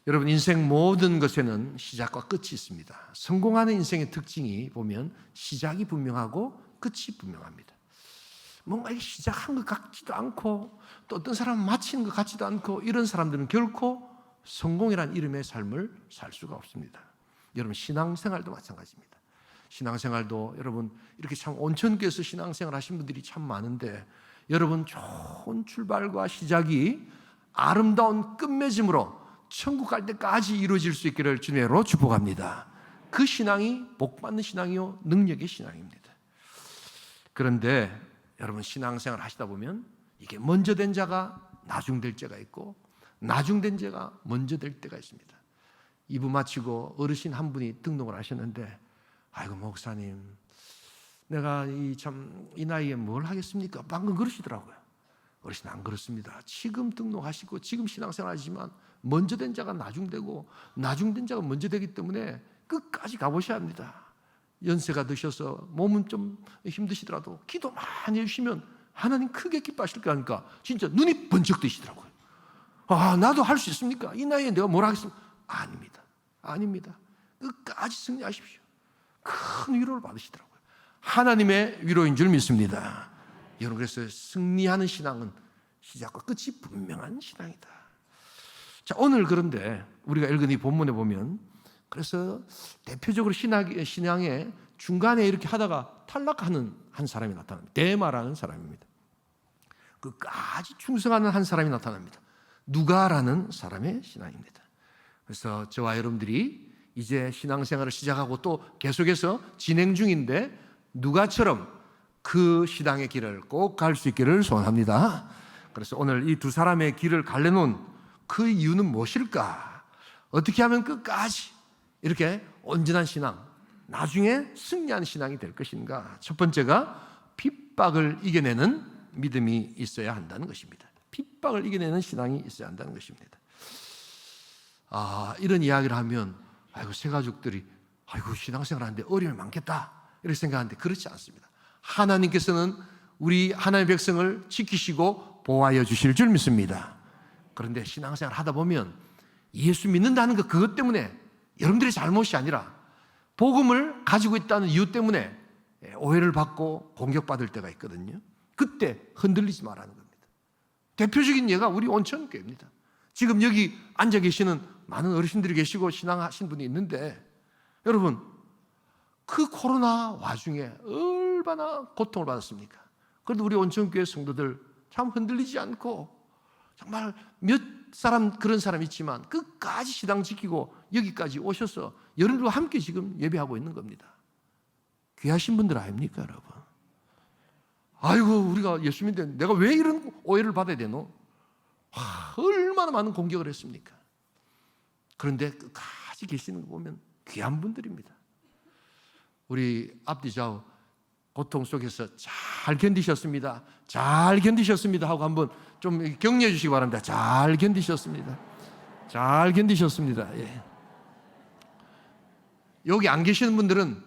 여러분, 인생 모든 것에는 시작과 끝이 있습니다. 성공하는 인생의 특징이 보면 시작이 분명하고 끝이 분명합니다. 뭔가 시작한 것 같지도 않고 또 어떤 사람은 마치는 것 같지도 않고 이런 사람들은 결코 성공이라는 이름의 삶을 살 수가 없습니다. 여러분, 신앙생활도 마찬가지입니다. 신앙생활도 여러분 이렇게 참 온천교에서 신앙생활 하신 분들이 참 많은데 여러분 좋은 출발과 시작이 아름다운 끝맺음으로 천국 갈 때까지 이루어질 수 있기를 주님으로 축복합니다. 그 신앙이 복받는 신앙이요 능력의 신앙입니다. 그런데 여러분 신앙생활 하시다 보면 이게 먼저 된 자가 나중될 때가 있고 나중된 자가 먼저 될 때가 있습니다. 2부 마치고 어르신 한 분이 등록을 하셨는데 아이고 목사님 내가 이 나이에 뭘 하겠습니까? 방금 그러시더라고요. 어르신 안 그렇습니다. 지금 등록하시고 지금 신앙생활 하시지만 먼저 된 자가 나중되고 나중된 자가 먼저 되기 때문에 끝까지 가보셔야 합니다. 연세가 드셔서 몸은 좀 힘드시더라도 기도 많이 해주시면 하나님 크게 기뻐하실 거니까 진짜 눈이 번쩍 뜨시더라고요. 아 나도 할 수 있습니까? 이 나이에 내가 뭘 하겠습니까? 아닙니다. 아닙니다. 끝까지 승리하십시오. 큰 위로를 받으시더라고요. 하나님의 위로인 줄 믿습니다. 여러분 그래서 승리하는 신앙은 시작과 끝이 분명한 신앙이다. 자 오늘 그런데 우리가 읽은 이 본문에 보면 그래서 대표적으로 신앙의 중간에 이렇게 하다가 탈락하는 한 사람이 나타납니다. 데마라는 사람입니다. 끝까지 충성하는 한 사람이 나타납니다. 누가라는 사람의 신앙입니다. 그래서 저와 여러분들이 이제 신앙생활을 시작하고 또 계속해서 진행 중인데 누가처럼 그 신앙의 길을 꼭 갈 수 있기를 소원합니다. 그래서 오늘 이 두 사람의 길을 갈라놓은 그 이유는 무엇일까? 어떻게 하면 끝까지 이렇게 온전한 신앙, 나중에 승리한 신앙이 될 것인가? 첫 번째가 핍박을 이겨내는 믿음이 있어야 한다는 것입니다. 핍박을 이겨내는 신앙이 있어야 한다는 것입니다. 이런 이야기를 하면 아이고 새 가족들이 아이고 신앙생활 하는데 어려움이 많겠다 이렇게 생각하는데 그렇지 않습니다. 하나님께서는 우리 하나님의 백성을 지키시고 보호하여 주실 줄 믿습니다. 그런데 신앙생활 하다 보면 예수 믿는다는 것 그것 때문에 여러분들의 잘못이 아니라 복음을 가지고 있다는 이유 때문에 오해를 받고 공격받을 때가 있거든요. 그때 흔들리지 말라는 겁니다. 대표적인 예가 우리 온천교회입니다. 지금 여기 앉아 계시는 많은 어르신들이 계시고 신앙하신 분이 있는데 여러분 그 코로나 와중에 얼마나 고통을 받았습니까? 그래도 우리 온천교회 성도들 참 흔들리지 않고 정말 몇 사람 그런 사람 있지만 끝까지 신앙 지키고 여기까지 오셔서 여러분들과 함께 지금 예배하고 있는 겁니다. 귀하신 분들 아닙니까 여러분? 아이고 우리가 예수 믿는데 내가 왜 이런 오해를 받아야 되노? 얼마나 많은 공격을 했습니까? 그런데 끝까지 계시는 거 보면 귀한 분들입니다. 우리 앞뒤 좌우 고통 속에서 잘 견디셨습니다. 잘 견디셨습니다 하고 한번 좀 격려해 주시기 바랍니다. 잘 견디셨습니다. 잘 견디셨습니다. 예. 여기 안 계시는 분들은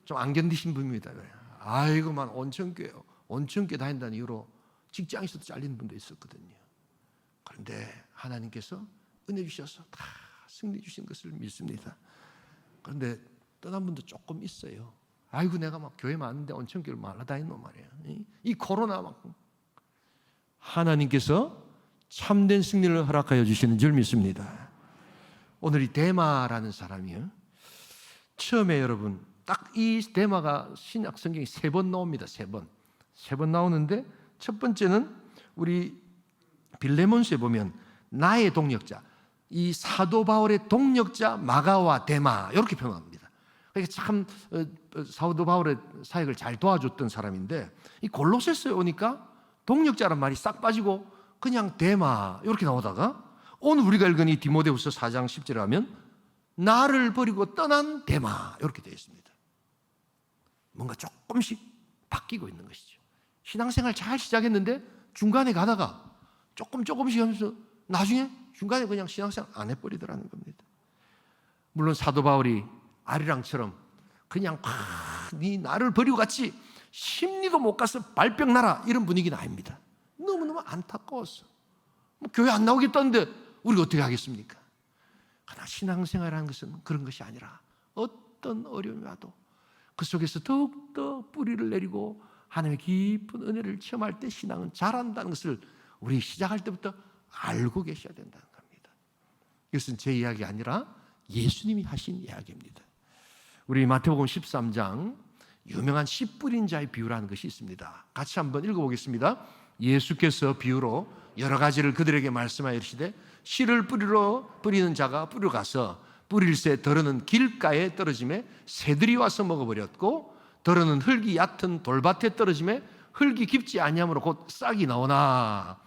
좀 안 견디신 분입니다. 아이고 만 온천교회 다닌다는 이유로 직장에서도 잘리는 분도 있었거든요. 그런데 하나님께서 은혜 주셔서 다 승리 주신 것을 믿습니다. 그런데 떠난 분도 조금 있어요. 아이고 내가 막 교회 많은데 온천교회를 말라다니노 말이에요. 이 코로나만큼 하나님께서 참된 승리를 허락하여 주시는 줄 믿습니다. 오늘 이 데마라는 사람이요. 처음에 여러분 딱 이 데마가 신약 성경에 3번 나옵니다. 3번 나오는데 첫 번째는 우리 빌레몬스에 보면 나의 동력자, 이 사도 바울의 동력자 마가와 데마 이렇게 표현합니다. 그러니까 참 사도 바울의 사역을 잘 도와줬던 사람인데 이 골로새서에 오니까 동력자란 말이 싹 빠지고 그냥 데마 이렇게 나오다가 오늘 우리가 읽은 이 디모데후서 4장 10절에 하면 나를 버리고 떠난 데마 이렇게 되어 있습니다. 뭔가 조금씩 바뀌고 있는 것이죠. 신앙생활 잘 시작했는데 중간에 가다가 조금씩 하면서 나중에 중간에 그냥 신앙생활 안 해버리더라는 겁니다. 물론 사도 바울이 아리랑처럼 그냥 네 나를 버리고 갔지 심리도 못 가서 발병 나라 이런 분위기는 아닙니다. 너무너무 안타까웠어. 뭐 교회 안 나오겠다는데 우리가 어떻게 하겠습니까? 그러나 신앙생활이라는 것은 그런 것이 아니라 어떤 어려움이 와도 그 속에서 더욱더 뿌리를 내리고 하나님의 깊은 은혜를 체험할 때 신앙은 자란다는 것을 우리 시작할 때부터 알고 계셔야 된다는 겁니다. 이것은 제 이야기가 아니라 예수님이 하신 이야기입니다. 우리 마태복음 13장 유명한 씨 뿌린 자의 비유라는 것이 있습니다. 같이 한번 읽어보겠습니다. 예수께서 비유로 여러 가지를 그들에게 말씀하여 이르시되 씨를 뿌리는 자가 뿌리러 가서 뿌릴새 더러는 길가에 떨어짐에 새들이 와서 먹어버렸고 더러는 흙이 얕은 돌밭에 떨어짐에 흙이 깊지 아니하므로 곧 싹이 나오나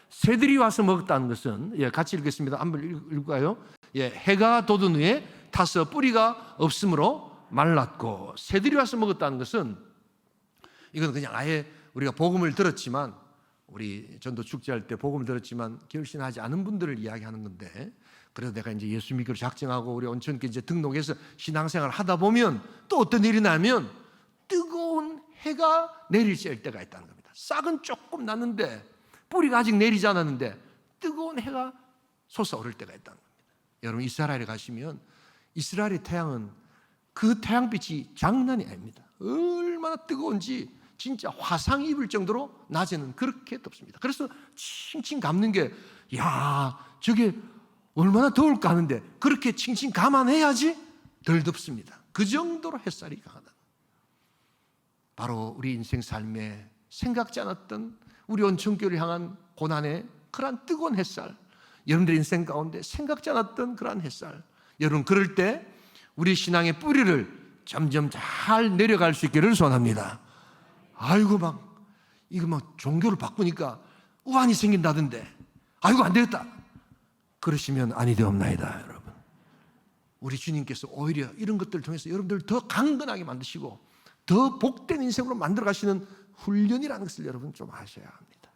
새들이 와서 먹었다는 것은 같이 읽겠습니다. 한번 읽을까요? 해가 돋은 후에 타서 뿌리가 없으므로 말랐고 새들이 와서 먹었다는 것은 이건 그냥 아예 우리가 복음을 들었지만 우리 전도 축제할 때 복음을 들었지만 결신하지 않은 분들을 이야기하는 건데 그래서 내가 이제 예수 믿기로 작정하고 우리 온천교회 이제 등록해서 신앙생활을 하다 보면 또 어떤 일이 나면 뜨거운 해가 내릴 때가 있다는 겁니다. 싹은 조금 났는데 뿌리가 아직 내리지 않았는데 뜨거운 해가 솟아오를 때가 있다는 겁니다. 여러분 이스라엘에 가시면 이스라엘의 태양은 그 태양빛이 장난이 아닙니다. 얼마나 뜨거운지 진짜 화상 입을 정도로 낮에는 그렇게 덥습니다. 그래서 칭칭 감는 게 저게 얼마나 더울까 하는데 그렇게 칭칭 감아내야지 덜 덥습니다. 그 정도로 햇살이 강하다. 바로 우리 인생 삶에 생각지 않았던 우리 온천교회를 향한 고난의 그러한 뜨거운 햇살, 여러분들의 인생 가운데 생각지 않았던 그러한 햇살, 여러분 그럴 때 우리 신앙의 뿌리를 점점 잘 내려갈 수 있기를 소원합니다. 아이고 이거 종교를 바꾸니까 우환이 생긴다던데 아이고 안 되겠다 그러시면 아니 되옵나이다. 여러분 우리 주님께서 오히려 이런 것들을 통해서 여러분들을 더 강건하게 만드시고 더 복된 인생으로 만들어 가시는 훈련이라는 것을 여러분 좀 아셔야 합니다.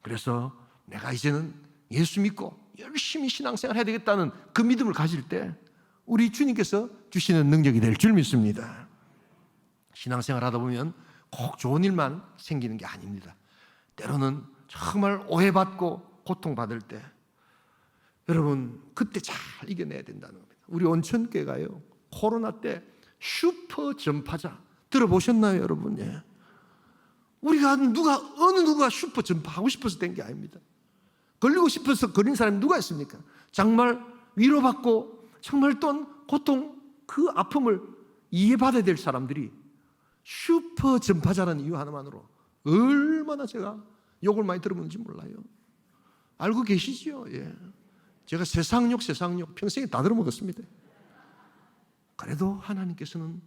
그래서 내가 이제는 예수 믿고 열심히 신앙생활 해야 되겠다는 그 믿음을 가질 때 우리 주님께서 주시는 능력이 될 줄 믿습니다. 신앙생활 하다 보면 꼭 좋은 일만 생기는 게 아닙니다. 때로는 정말 오해받고 고통받을 때 여러분 그때 잘 이겨내야 된다는 겁니다. 우리 온천교회가요 코로나 때 슈퍼 전파자 들어보셨나요 여러분? 우리가 어느 누가 슈퍼 전파하고 싶어서 된 게 아닙니다. 걸리고 싶어서 걸린 사람이 누가 있습니까? 정말 위로받고 정말 또 고통 그 아픔을 이해받아야 될 사람들이 슈퍼 전파자라는 이유 하나만으로 얼마나 제가 욕을 많이 들어보는지 몰라요. 알고 계시죠? 제가 세상욕 평생에 다 들어먹었습니다. 그래도 하나님께서는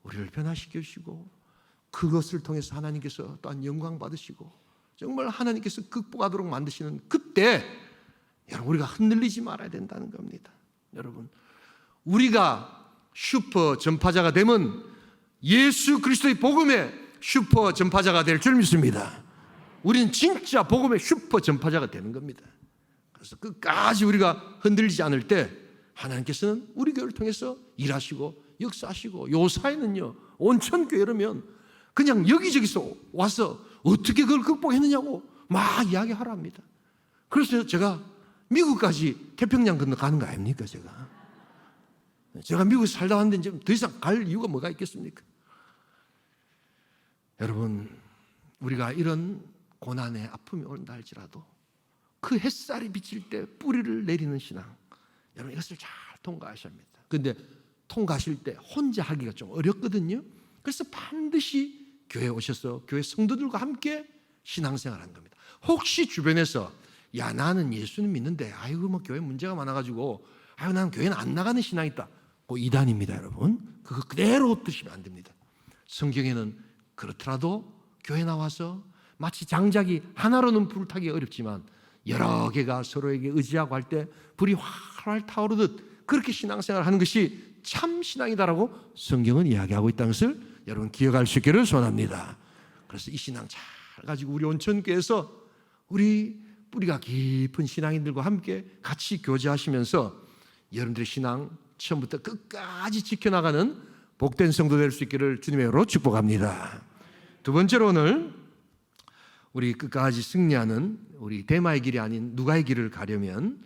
우리를 변화시켜 주시고 그것을 통해서 하나님께서 또한 영광 받으시고 정말 하나님께서 극복하도록 만드시는 그때 여러분 우리가 흔들리지 말아야 된다는 겁니다. 여러분 우리가 슈퍼 전파자가 되면 예수 그리스도의 복음의 슈퍼 전파자가 될 줄 믿습니다. 우리는 진짜 복음의 슈퍼 전파자가 되는 겁니다. 그래서 끝까지 우리가 흔들리지 않을 때 하나님께서는 우리 교회를 통해서 일하시고 역사하시고 요사이는요 온천교회라면 그냥 여기저기서 와서 어떻게 그걸 극복했느냐고 막 이야기하라 합니다. 그래서 제가 미국까지 태평양 건너 가는 거 아닙니까? 제가 미국에 살다 왔는데 이제 더 이상 갈 이유가 뭐가 있겠습니까? 여러분 우리가 이런 고난의 아픔이 온다 할지라도 그 햇살이 비칠 때 뿌리를 내리는 신앙 여러분 이것을 잘 통과하셔야 합니다. 그런데 통과하실 때 혼자 하기가 좀 어렵거든요. 그래서 반드시 교회에 오셔서 교회 성도들과 함께 신앙생활하는 겁니다. 혹시 주변에서 나는 예수는 믿는데 아이고 교회 문제가 많아가지고 나는 교회는 안 나가는 신앙이 있다. 그 이단입니다. 여러분 그거 그대로 드시면 안 됩니다. 성경에는 그렇더라도 교회 나와서 마치 장작이 하나로는 불을 타기 어렵지만 여러 개가 서로에게 의지하고 할 때 불이 활활 타오르듯 그렇게 신앙생활을 하는 것이 참 신앙이다라고 성경은 이야기하고 있다는 것을 여러분 기억할 수 있기를 소원합니다. 그래서 이 신앙 잘 가지고 우리 온천교회에서 우리 뿌리가 깊은 신앙인들과 함께 같이 교제하시면서 여러분들의 신앙 처음부터 끝까지 지켜나가는 복된 성도 될 수 있기를 주님의 이름으로 축복합니다. 두 번째로 오늘 우리 끝까지 승리하는 우리 데마의 길이 아닌 누가의 길을 가려면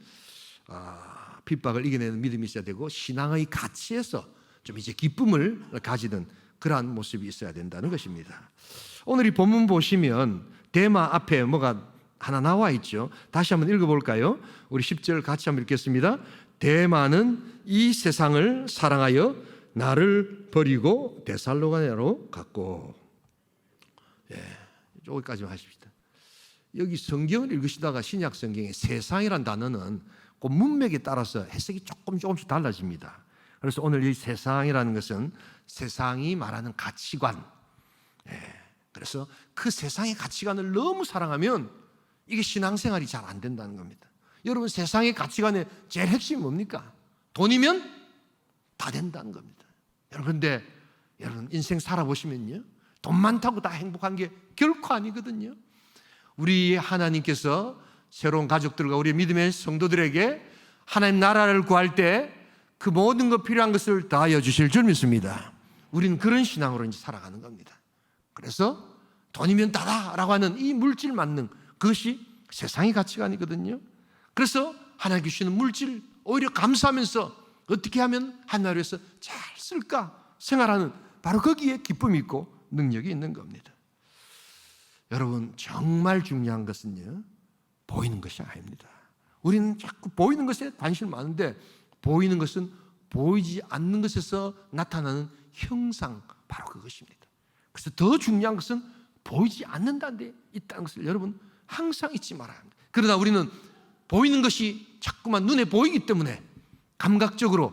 핍박을 이겨내는 믿음이 있어야 되고 신앙의 가치에서 좀 이제 기쁨을 가지는 그러한 모습이 있어야 된다는 것입니다. 오늘 이 본문 보시면 대마 앞에 뭐가 하나 나와 있죠. 다시 한번 읽어볼까요? 우리 10절 같이 한번 읽겠습니다. 대마는 이 세상을 사랑하여 나를 버리고 데살로니가로 갔고. 여기까지만 하십시다. 여기 성경을 읽으시다가 신약 성경에 세상이란 단어는 그 문맥에 따라서 해석이 조금씩 달라집니다. 그래서 오늘 이 세상이라는 것은 세상이 말하는 가치관. 그래서 그 세상의 가치관을 너무 사랑하면 이게 신앙생활이 잘 안 된다는 겁니다. 여러분, 세상의 가치관의 제일 핵심이 뭡니까? 돈이면 다 된다는 겁니다. 그런데 여러분, 인생 살아보시면요, 돈 많다고 다 행복한 게 결코 아니거든요. 우리 하나님께서 새로운 가족들과 우리 믿음의 성도들에게 하나님 나라를 구할 때 그 모든 것 필요한 것을 다하여 주실 줄 믿습니다. 우리는 그런 신앙으로 이제 살아가는 겁니다. 그래서 돈이면 다다라고 하는 이 물질 만능, 그것이 세상의 가치관이거든요. 그래서 하나님 주시는 물질 오히려 감사하면서 어떻게 하면 하나님께서 잘 쓸까 생활하는, 바로 거기에 기쁨이 있고 능력이 있는 겁니다. 여러분, 정말 중요한 것은요, 보이는 것이 아닙니다. 우리는 자꾸 보이는 것에 관심이 많은데, 보이는 것은 보이지 않는 것에서 나타나는 형상, 바로 그것입니다. 그래서 더 중요한 것은 보이지 않는다는 데 있다는 것을 여러분 항상 잊지 말아야 합니다. 그러나 우리는 보이는 것이 자꾸만 눈에 보이기 때문에 감각적으로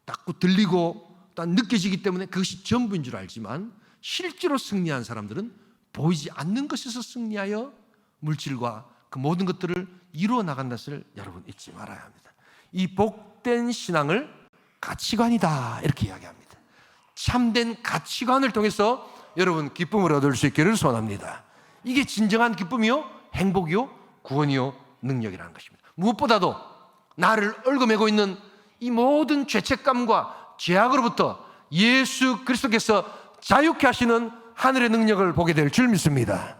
자꾸 들리고 또 느껴지기 때문에 그것이 전부인 줄 알지만, 실제로 승리한 사람들은 보이지 않는 것에서 승리하여 물질과 그 모든 것들을 이루어 나간다는 것을 여러분 잊지 말아야 합니다. 이 복된 신앙을 가치관이다, 이렇게 이야기합니다. 참된 가치관을 통해서 여러분 기쁨을 얻을 수 있기를 소원합니다. 이게 진정한 기쁨이요, 행복이요, 구원이요, 능력이라는 것입니다. 무엇보다도 나를 얽어매고 있는 이 모든 죄책감과 죄악으로부터 예수 그리스도께서 자유케 하시는 하늘의 능력을 보게 될 줄 믿습니다.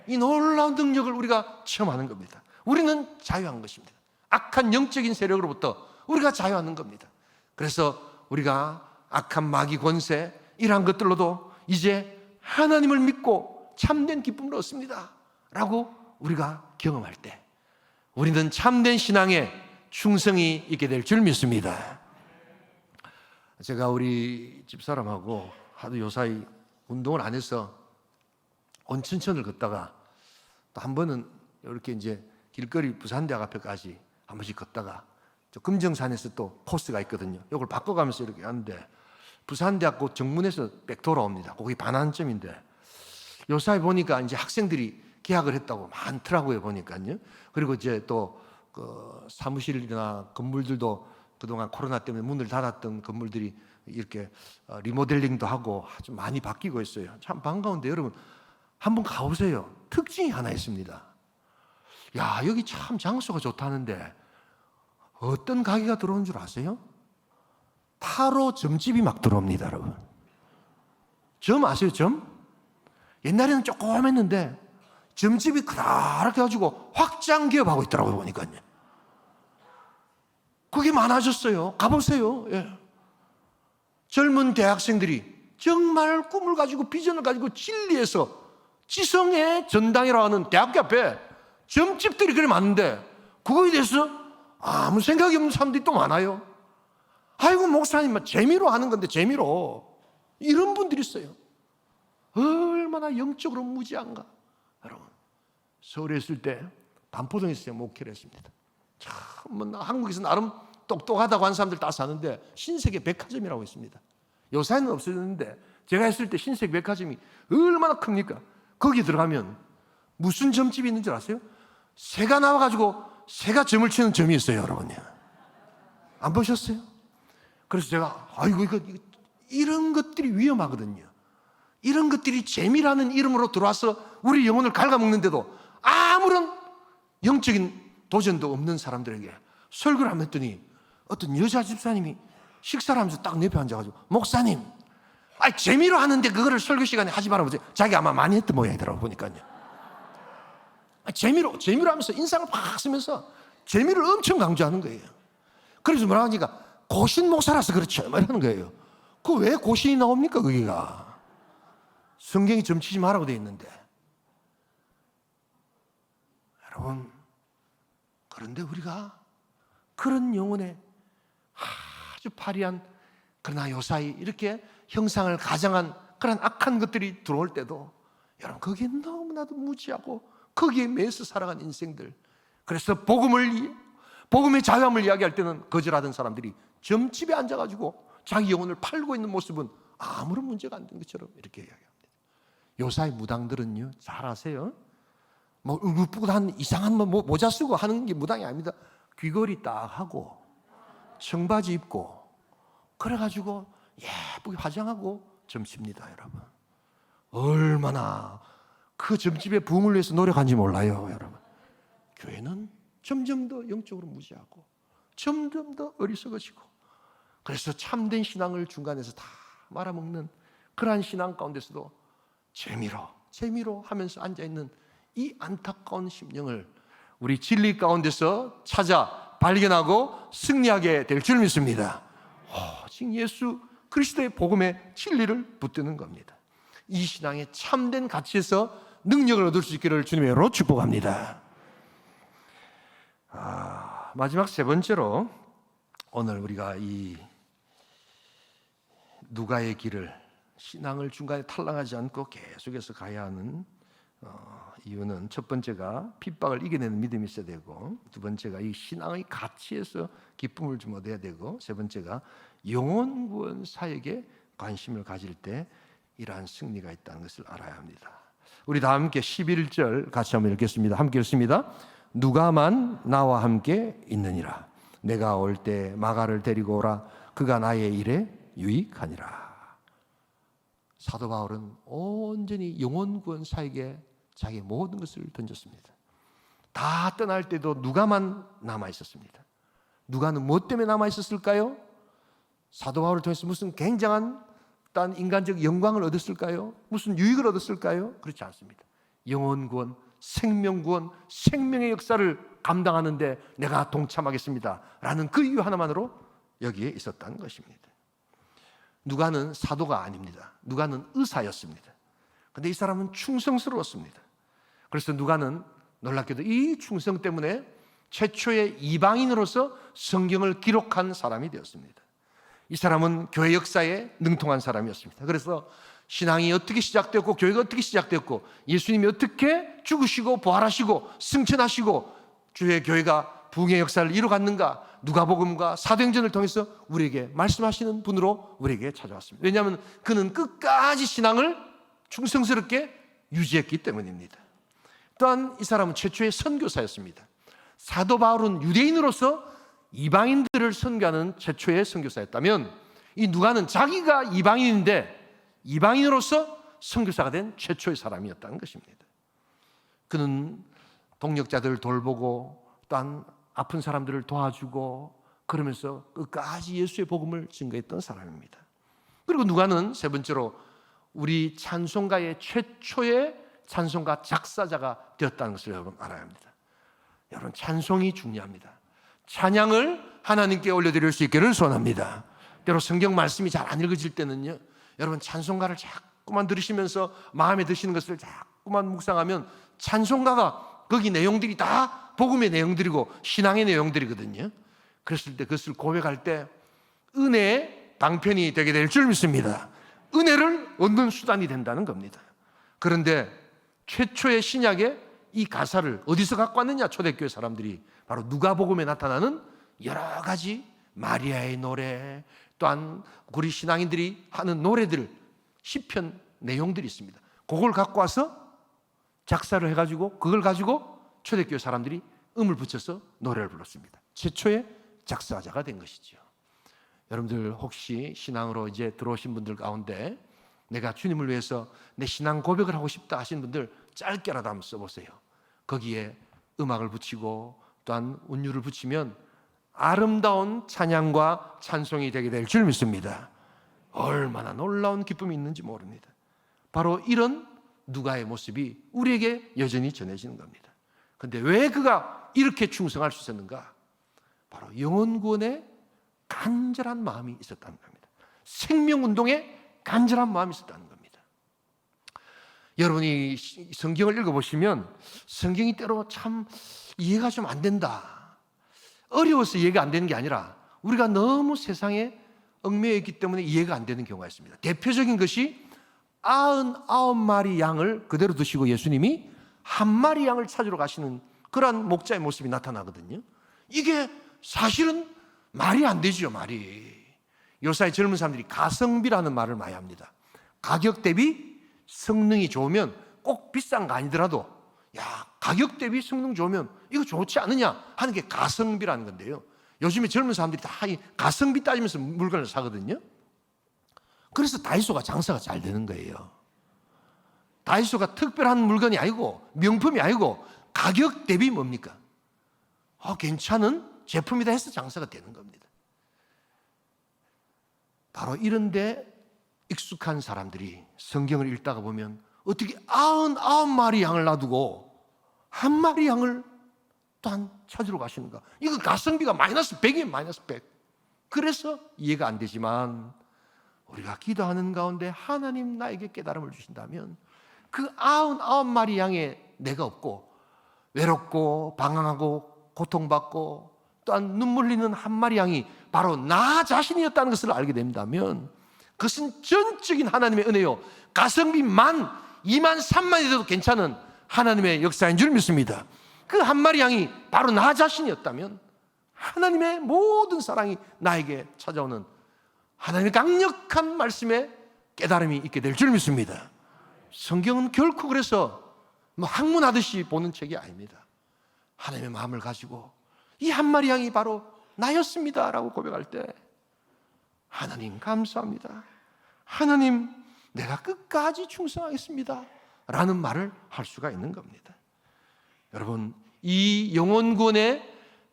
이 놀라운 능력을 우리가 체험하는 겁니다. 우리는 자유한 것입니다. 악한 영적인 세력으로부터 우리가 자유하는 겁니다. 그래서 우리가 악한 마귀 권세, 이러한 것들로도 이제 하나님을 믿고 참된 기쁨을 얻습니다 라고 우리가 경험할 때 우리는 참된 신앙에 충성이 있게 될 줄 믿습니다. 제가 우리 집사람하고 하도 요사이 운동을 안 해서 온천천을 걷다가 또 한 번은 이렇게 이제 길거리 부산대학 앞에까지 한 번씩 걷다가 저 금정산에서 또 코스가 있거든요. 이걸 바꿔가면서 이렇게 하는데 부산대학 그 정문에서 백 돌아옵니다. 거기 반환점인데 요사이 보니까 이제 학생들이 계약을 했다고 많더라고요, 보니까요. 그리고 이제 또 그 사무실이나 건물들도 그동안 코로나 때문에 문을 닫았던 건물들이 이렇게 리모델링도 하고 아주 많이 바뀌고 있어요. 참 반가운데 여러분 한번 가보세요. 특징이 하나 있습니다. 야, 여기 참 장소가 좋다는데 어떤 가게가 들어온 줄 아세요? 타로 점집이 막 들어옵니다, 여러분. 점 아세요, 점? 옛날에는 조금 했는데 점집이 그렇게 해가지고 확장 기업하고 있더라고요, 보니까요. 그게 많아졌어요. 가보세요. 예. 젊은 대학생들이 정말 꿈을 가지고 비전을 가지고 진리에서 지성의 전당이라고 하는 대학교 앞에 점집들이 그래 많은데 그거에 대해서 아무 생각이 없는 사람들이 또 많아요. 아이고 목사님 재미로 하는 건데 재미로 이런 분들이 있어요. 얼마나 영적으로 무지한가. 여러분 서울에 있을 때 반포동에서 목회를 했습니다. 참 한국에서 나름 똑똑하다고 하는 사람들 다 사는데 신세계 백화점이라고 있습니다. 요새는 없어졌는데 제가 했을 때 신세계 백화점이 얼마나 큽니까? 거기 들어가면 무슨 점집이 있는 줄 아세요? 새가 나와가지고 새가 점을 치는 점이 있어요, 여러분. 안 보셨어요? 그래서 제가 아이고 이런 것들이 위험하거든요. 이런 것들이 재미라는 이름으로 들어와서 우리 영혼을 갉아먹는데도 아무런 영적인 도전도 없는 사람들에게 설교를 하면 했더니 어떤 여자 집사님이 식사를 하면서 딱 내 옆에 앉아가지고 목사님, 재미로 하는데 그거를 설교 시간에 하지 말아보세요. 자기 아마 많이 했던 모양이더라고 보니까요. 재미로 하면서 인상을 팍 쓰면서 재미를 엄청 강조하는 거예요. 그래서 뭐라 하니까 고신 목사라서 그렇죠 이러는 거예요. 그 왜 고신이 나옵니까? 거기가 성경이 점치지 말라고 되어 있는데. 여러분, 그런데 우리가 그런 영혼의 아주 파리한 그러나 요사이 이렇게 형상을 가장한 그런 악한 것들이 들어올 때도 여러분 거기에 너무나도 무지하고 거기에 매서 살아간 인생들, 그래서 복음의 자유함을 이야기할 때는 거절하던 사람들이 점집에 앉아가지고 자기 영혼을 팔고 있는 모습은 아무런 문제가 안 된 것처럼 이렇게 이야기합니다. 요사이 무당들은요, 잘 아세요? 뭐 울긋불긋한 이상한 모자 쓰고 하는 게 무당이 아닙니다. 귀걸이 딱 하고 청바지 입고 그래가지고 예쁘게 화장하고 점집니다. 여러분, 얼마나 그 점집의 부흥을 위해서 노력한지 몰라요. 여러분, 교회는 점점 더 영적으로 무지하고 점점 더 어리석어지고, 그래서 참된 신앙을 중간에서 다 말아먹는 그러한 신앙 가운데서도 재미로 하면서 앉아있는 이 안타까운 심령을 우리 진리 가운데서 찾아 발견하고 승리하게 될 줄 믿습니다. 지금 예수 그리스도의 복음의 진리를 붙드는 겁니다. 이 신앙의 참된 가치에서 능력을 얻을 수 있기를 주님의 이름으로 축복합니다. 마지막 세 번째로 오늘 우리가 이 누가의 길을, 신앙을 중간에 탈락하지 않고 계속해서 가야 하는 이유는, 첫 번째가 핍박을 이겨내는 믿음이 있어야 되고, 두 번째가 이 신앙의 가치에서 기쁨을 좀 얻어야 되고, 세 번째가 영혼 구원 사역에 관심을 가질 때 이러한 승리가 있다는 것을 알아야 합니다. 우리 다 함께 11절 같이 한번 읽겠습니다. 함께 읽습니다. 누가만 나와 함께 있느니라. 내가 올 때 마가를 데리고 오라. 그가 나의 일에 유익하니라. 사도 바울은 온전히 영혼 구원 사역에 자기의 모든 것을 던졌습니다. 다 떠날 때도 누가만 남아 있었습니다. 누가는 무엇 때문에 남아 있었을까요? 사도 바울을 통해서 무슨 굉장한 어떤 인간적 영광을 얻었을까요? 무슨 유익을 얻었을까요? 그렇지 않습니다. 영혼 구원, 생명 구원, 생명의 역사를 감당하는데 내가 동참하겠습니다 라는 그 이유 하나만으로 여기에 있었다는 것입니다. 누가는 사도가 아닙니다. 누가는 의사였습니다. 그런데 이 사람은 충성스러웠습니다. 그래서 누가는 놀랍게도 이 충성 때문에 최초의 이방인으로서 성경을 기록한 사람이 되었습니다. 이 사람은 교회 역사에 능통한 사람이었습니다. 그래서 신앙이 어떻게 시작되었고, 교회가 어떻게 시작되었고, 예수님이 어떻게 죽으시고 부활하시고 승천하시고 주의 교회가 부흥의 역사를 이루어갔는가, 누가복음과 사도행전을 통해서 우리에게 말씀하시는 분으로 우리에게 찾아왔습니다. 왜냐하면 그는 끝까지 신앙을 충성스럽게 유지했기 때문입니다. 또한 이 사람은 최초의 선교사였습니다. 사도 바울은 유대인으로서 이방인들을 선교하는 최초의 선교사였다면, 이 누가는 자기가 이방인인데 이방인으로서 선교사가 된 최초의 사람이었다는 것입니다. 그는 동역자들을 돌보고 또한 아픈 사람들을 도와주고 그러면서 끝까지 예수의 복음을 증거했던 사람입니다. 그리고 누가는 세 번째로 우리 찬송가의 최초의 찬송가 작사자가 되었다는 것을 여러분 알아야 합니다. 여러분, 찬송이 중요합니다. 찬양을 하나님께 올려드릴 수 있기를 소원합니다. 때로 성경 말씀이 잘 안 읽어질 때는요, 여러분 찬송가를 자꾸만 들으시면서 마음에 드시는 것을 자꾸만 묵상하면 찬송가가 거기 내용들이 다 복음의 내용들이고 신앙의 내용들이거든요. 그랬을 때 그것을 고백할 때 은혜의 방편이 되게 될 줄 믿습니다. 은혜를 얻는 수단이 된다는 겁니다. 그런데 최초의 신약에 이 가사를 어디서 갖고 왔느냐? 초대교회 사람들이 바로 누가복음에 나타나는 여러 가지 마리아의 노래, 또한 우리 신앙인들이 하는 노래들, 시편 내용들이 있습니다. 그걸 갖고 와서 작사를 해가지고 그걸 가지고 초대교회 사람들이 음을 붙여서 노래를 불렀습니다. 최초의 작사자가 된 것이죠. 여러분들 혹시 신앙으로 이제 들어오신 분들 가운데 내가 주님을 위해서 내 신앙 고백을 하고 싶다 하신 분들 짧게라도 한번 써보세요. 거기에 음악을 붙이고 또한 운율을 붙이면 아름다운 찬양과 찬송이 되게 될 줄 믿습니다. 얼마나 놀라운 기쁨이 있는지 모릅니다. 바로 이런 누가의 모습이 우리에게 여전히 전해지는 겁니다. 그런데 왜 그가 이렇게 충성할 수 있었는가? 바로 영혼 구원에 간절한 마음이 있었다는 겁니다. 생명운동에 간절한 마음이 있었다는 겁니다. 여러분이 성경을 읽어보시면 성경이 때로 참 이해가 좀 안 된다, 어려워서 이해가 안 되는 게 아니라 우리가 너무 세상에 얽매여 있기 때문에 이해가 안 되는 경우가 있습니다. 대표적인 것이 99마리 양을 그대로 두시고 예수님이 한 마리 양을 찾으러 가시는 그러한 목자의 모습이 나타나거든요. 이게 사실은 말이 안 되죠, 말이. 요사이 젊은 사람들이 가성비라는 말을 많이 합니다. 가격 대비 성능이 좋으면 꼭 비싼 거 아니더라도 야, 가격 대비 성능 좋으면 이거 좋지 않느냐 하는 게 가성비라는 건데요. 요즘에 젊은 사람들이 다 이 가성비 따지면서 물건을 사거든요. 그래서 다이소가 장사가 잘 되는 거예요. 다이소가 특별한 물건이 아니고 명품이 아니고 가격 대비 뭡니까? 괜찮은 제품이다 해서 장사가 되는 겁니다. 바로 이런데 익숙한 사람들이 성경을 읽다가 보면 어떻게 99마리 양을 놔두고 한 마리 양을 또한 찾으러 가시는가? 이거 가성비가 마이너스 100이에요, 마이너스 100. 그래서 이해가 안 되지만 우리가 기도하는 가운데 하나님 나에게 깨달음을 주신다면 그 99마리 양에 내가 없고 외롭고 방황하고 고통받고 또한 눈물 흘리는 한 마리 양이 바로 나 자신이었다는 것을 알게 된다면 그것은 전적인 하나님의 은혜요, 가성비 10,000, 20,000, 30,000이 돼도 괜찮은 하나님의 역사인 줄 믿습니다. 그 한 마리 양이 바로 나 자신이었다면 하나님의 모든 사랑이 나에게 찾아오는 하나님의 강력한 말씀에 깨달음이 있게 될 줄 믿습니다. 성경은 결코 그래서 학문하듯이 보는 책이 아닙니다. 하나님의 마음을 가지고 이 한 마리 양이 바로 나였습니다 라고 고백할 때 하나님 감사합니다, 하나님 내가 끝까지 충성하겠습니다 라는 말을 할 수가 있는 겁니다. 여러분, 이 영혼 구원에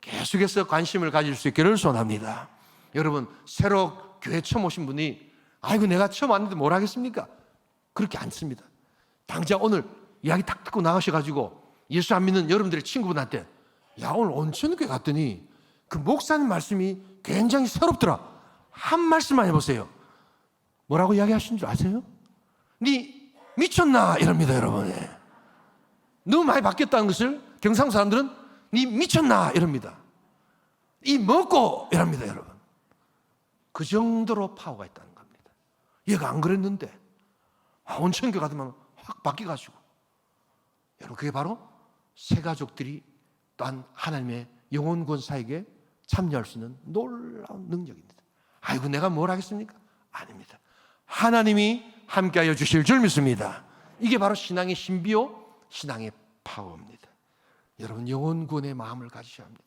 계속해서 관심을 가질 수 있기를 소원합니다. 여러분, 새로 교회 처음 오신 분이 아이고 내가 처음 왔는데 뭘 하겠습니까? 그렇게 않습니다. 당장 오늘 이야기 탁 듣고 나가셔가지고 예수 안 믿는 여러분들의 친구분한테 야, 오늘 온천교회 갔더니 그 목사님 말씀이 굉장히 새롭더라, 한 말씀만 해보세요. 뭐라고 이야기하신 줄 아세요? 니 미쳤나? 이럽니다. 여러분, 너무 많이 바뀌었다는 것을 경상도 사람들은 니 미쳤나? 이럽니다. 이 먹고 이럽니다. 여러분, 그 정도로 파워가 있다는 겁니다. 얘가 안 그랬는데 온천교회 가더만 확 바뀌어가지고, 여러분 그게 바로 새 가족들이 또한 하나님의 영혼 구원사에게 참여할 수 있는 놀라운 능력입니다. 아이고 내가 뭘 하겠습니까? 아닙니다. 하나님이 함께하여 주실 줄 믿습니다. 이게 바로 신앙의 신비요, 신앙의 파워입니다. 여러분, 영혼 구원의 마음을 가지셔야 합니다.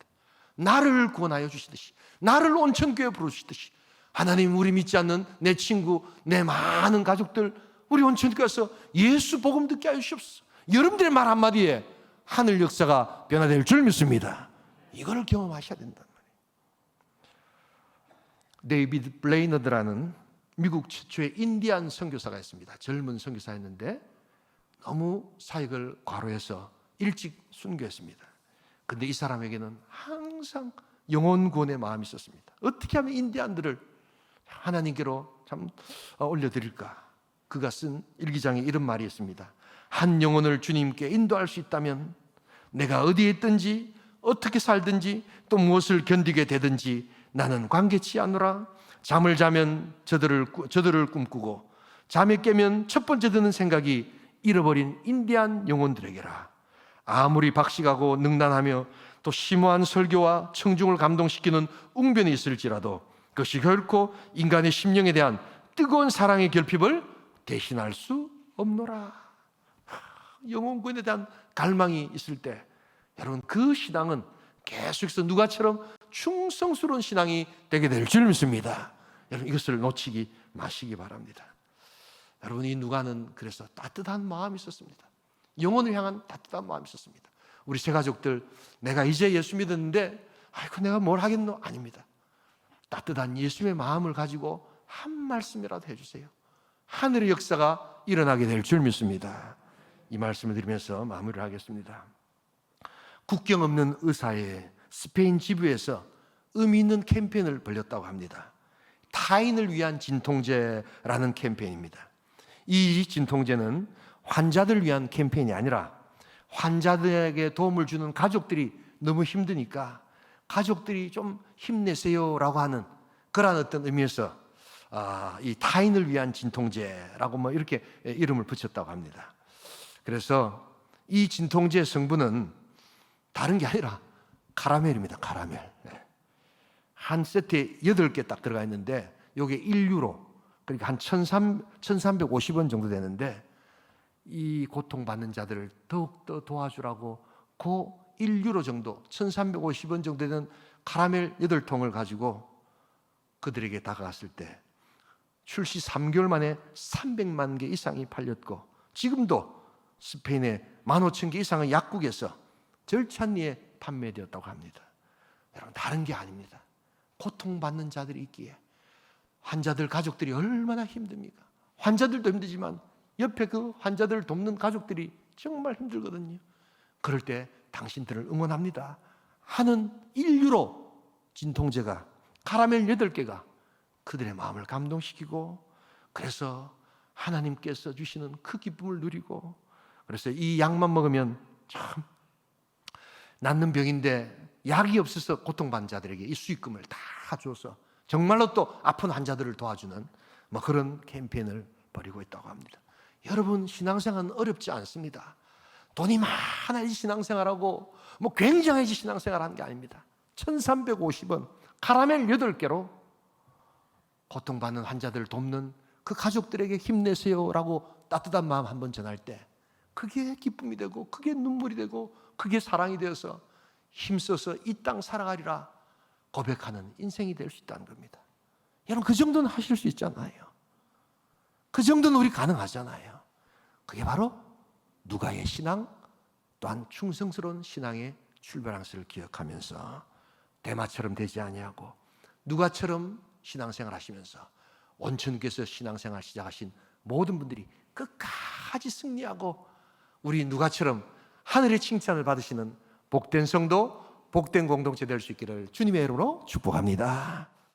나를 구원하여 주시듯이, 나를 온천교회 부르시듯이 하나님, 우리 믿지 않는 내 친구, 내 많은 가족들 우리 온천교회에서 예수 복음 듣게 하여 주시옵소서. 여러분들의 말 한마디에 하늘 역사가 변화될 줄 믿습니다. 이걸 경험하셔야 된단 말이에요. 데이비드 블레이너드라는 미국 최초의 인디안 선교사가 있습니다. 젊은 선교사였는데 너무 사역을 과로해서 일찍 순교했습니다. 그런데 이 사람에게는 항상 영혼 구원의 마음이 있었습니다. 어떻게 하면 인디안들을 하나님께로 참 올려드릴까? 그가 쓴 일기장에 이런 말이 있습니다. 한 영혼을 주님께 인도할 수 있다면 내가 어디에 있든지 어떻게 살든지 또 무엇을 견디게 되든지 나는 관계치 않노라. 잠을 자면 저들을 꿈꾸고 잠에 깨면 첫 번째 드는 생각이 잃어버린 인디안 영혼들에게라. 아무리 박식하고 능란하며 또 심오한 설교와 청중을 감동시키는 웅변이 있을지라도 그것이 결코 인간의 심령에 대한 뜨거운 사랑의 결핍을 대신할 수 없노라. 영혼 구원에 대한 갈망이 있을 때 여러분, 그 신앙은 계속해서 누가처럼 충성스러운 신앙이 되게 될 줄 믿습니다. 여러분, 이것을 놓치기 마시기 바랍니다. 여러분, 이 누가는 그래서 따뜻한 마음이 있었습니다. 영혼을 향한 따뜻한 마음이 있었습니다. 우리 새 가족들, 내가 이제 예수 믿었는데 아이고 내가 뭘 하겠노? 아닙니다. 따뜻한 예수의 마음을 가지고 한 말씀이라도 해주세요. 하늘의 역사가 일어나게 될 줄 믿습니다. 이 말씀을 드리면서 마무리를 하겠습니다. 국경 없는 의사의 스페인 지부에서 의미 있는 캠페인을 벌였다고 합니다. 타인을 위한 진통제라는 캠페인입니다. 이 진통제는 환자들을 위한 캠페인이 아니라 환자들에게 도움을 주는 가족들이 너무 힘드니까 가족들이 좀 힘내세요라고 하는 그런 어떤 의미에서 이 타인을 위한 진통제라고 뭐 이렇게 이름을 붙였다고 합니다. 그래서 이 진통제 성분은 다른 게 아니라 카라멜입니다. 카라멜. 한 세트에 8개 딱 들어가 있는데 이게 1유로, 그러니까 한 1350원 정도 되는데 이 고통받는 자들을 더욱더 도와주라고 그 1유로 정도, 1350원 정도 되는 카라멜 8통을 가지고 그들에게 다가갔을 때 출시 3개월 만에 300만 개 이상이 팔렸고 지금도 스페인의 15,000개 이상의 약국에서 절찬리에 판매되었다고 합니다. 여러분, 다른 게 아닙니다. 고통받는 자들이 있기에 환자들 가족들이 얼마나 힘듭니까? 환자들도 힘들지만 옆에 그 환자들을 돕는 가족들이 정말 힘들거든요. 그럴 때 당신들을 응원합니다 하는 1유로 진통제가, 카라멜 8개가 그들의 마음을 감동시키고, 그래서 하나님께서 주시는 그 기쁨을 누리고, 그래서 이 약만 먹으면 참 낫는 병인데 약이 없어서 고통받는 자들에게 이 수익금을 다 줘서 정말로 또 아픈 환자들을 도와주는 뭐 그런 캠페인을 벌이고 있다고 합니다. 여러분, 신앙생활은 어렵지 않습니다. 돈이 많아야지 신앙생활하고 뭐 굉장해지 신앙생활하는 게 아닙니다. 1350원 카라멜 8개로 고통받는 환자들을 돕는 그 가족들에게 힘내세요라고 따뜻한 마음 한번 전할 때 그게 기쁨이 되고 그게 눈물이 되고 그게 사랑이 되어서 힘써서 이 땅 살아가리라 고백하는 인생이 될 수 있다는 겁니다. 여러분, 그 정도는 하실 수 있잖아요. 그 정도는 우리 가능하잖아요. 그게 바로 누가의 신앙, 또한 충성스러운 신앙의 출발항서를 기억하면서 대마처럼 되지 아니하고 누가처럼 신앙생활 하시면서 원천께서 신앙생활 시작하신 모든 분들이 끝까지 승리하고 우리 누가처럼 하늘의 칭찬을 받으시는 복된 성도, 복된 공동체 될 수 있기를 주님의 이름으로 축복합니다.